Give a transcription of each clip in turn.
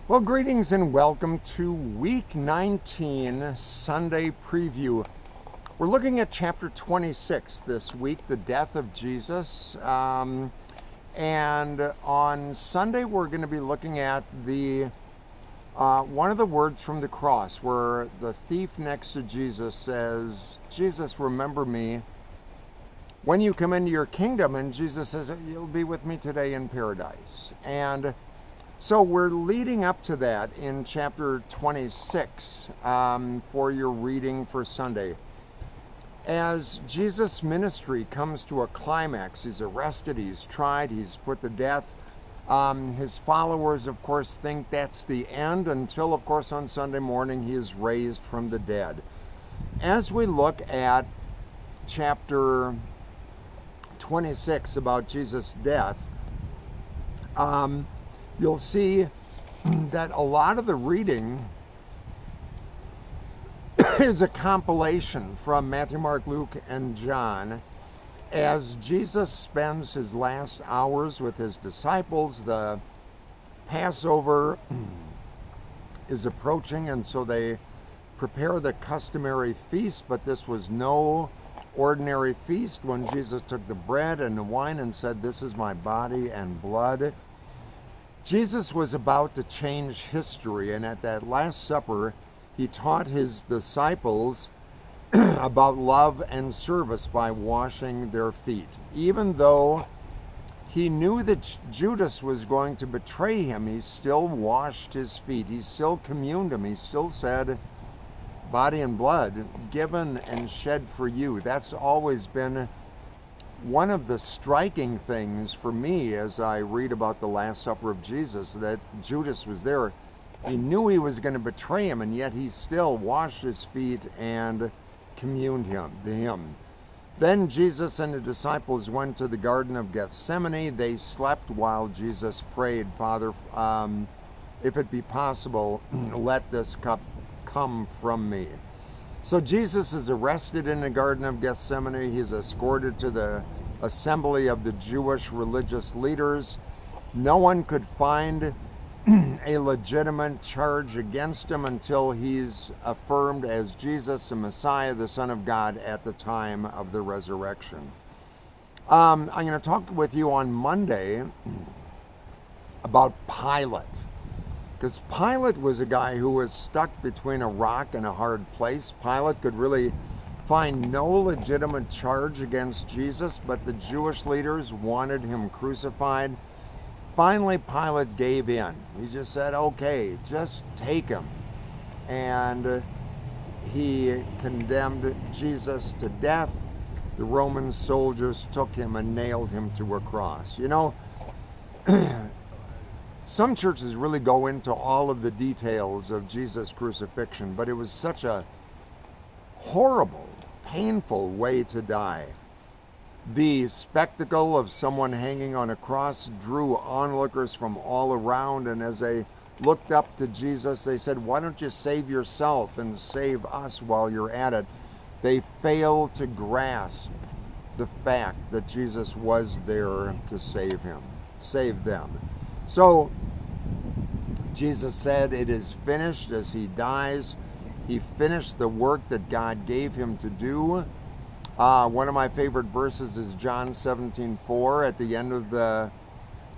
Well, greetings and welcome to week 19 Sunday preview. We're looking at chapter 26 this week, the death of Jesus. And on Sunday, we're going to be looking at the one of the words from the cross where the thief next to Jesus says, "Jesus, remember me when you come into your kingdom." And Jesus says, "You'll be with me today in paradise." And so we're leading up to that in chapter 26 for your reading for Sunday. As Jesus' ministry comes to a climax, he's arrested, he's tried, he's put to death. His followers, of course, think that's the end until, of course, on Sunday morning he is raised from the dead. As we look at chapter 26 about Jesus' death, you'll see that a lot of the reading is a compilation from Matthew, Mark, Luke, and John. As Jesus spends his last hours with his disciples, the Passover is approaching, and so they prepare the customary feast, but this was no ordinary feast when Jesus took the bread and the wine and said, "This is my body and blood." Jesus was about to change history, and at that Last Supper, he taught his disciples about love and service by washing their feet. Even though he knew that Judas was going to betray him, he still washed his feet. He still communed him. He still said, "Body and blood given and shed for you." That's always been one of the striking things for me as I read about the Last Supper of Jesus, that Judas was there. He knew he was going to betray him, and yet he still washed his feet and communed him. Then Jesus and the disciples went to the Garden of Gethsemane. They slept while Jesus prayed, "Father, if it be possible, let this cup come from me." So Jesus is arrested in the Garden of Gethsemane. He's escorted to the assembly of the Jewish religious leaders. No one could find a legitimate charge against him until he's affirmed as Jesus, the Messiah, the Son of God, at the time of the resurrection. I'm going to talk with you on Monday about Pilate. Because Pilate was a guy who was stuck between a rock and a hard place. Pilate could really find no legitimate charge against Jesus, but the Jewish leaders wanted him crucified. Finally, Pilate gave in. He just said, "Okay, just take him." And he condemned Jesus to death. The Roman soldiers took him and nailed him to a cross. You know, some churches really go into all of the details of Jesus' crucifixion, but it was such a horrible, painful way to die. The spectacle of someone hanging on a cross drew onlookers from all around, and as they looked up to Jesus, they said, "Why don't you save yourself and save us while you're at it?" They failed to grasp the fact that Jesus was there to save them. So Jesus said, "It is finished." As he dies, he finished the work that God gave him to do. One of my favorite verses is John 17:4 at the end of the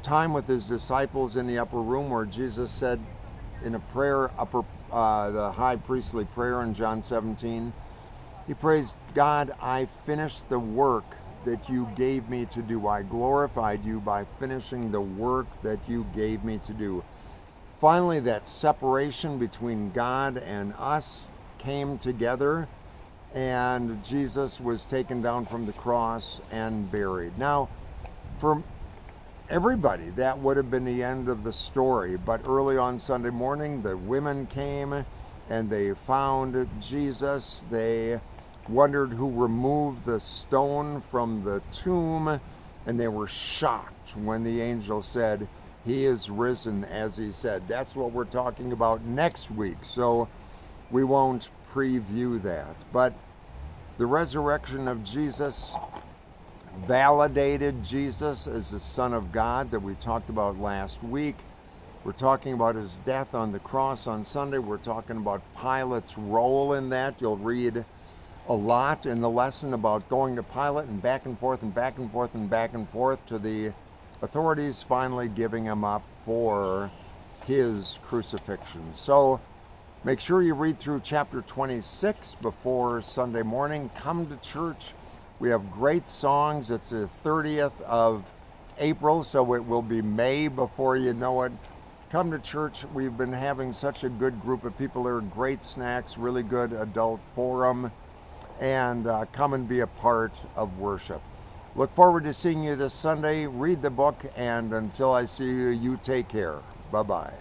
time with his disciples in the upper room, where Jesus said in a prayer, the high priestly prayer in John 17, he prays, "God, I finished the work that you gave me to do. I glorified you by finishing the work that you gave me to do." Finally, that separation between God and us came together, and Jesus was taken down from the cross and buried. Now, for everybody, that would have been the end of the story. But early on Sunday morning, the women came and they found Jesus. They wondered who removed the stone from the tomb, and they were shocked when the angel said, "He is risen as he said." That's what we're talking about next week, so we won't preview that. But the resurrection of Jesus validated Jesus as the Son of God that we talked about last week. We're talking about his death on the cross on Sunday. We're talking about Pilate's role in that. You'll read a lot in the lesson about going to Pilate and back and forth and back and forth and back and forth to the authorities finally giving him up for his crucifixion. So make sure you read through chapter 26 before Sunday morning. Come to church. We have great songs. It's the 30th of April, so it will be May before you know it. Come to church. We've been having such a good group of people there. Great snacks, really good adult forum, and come and be a part of worship. Look forward to seeing you this Sunday. Read the book, and until I see you, you take care. Bye-bye.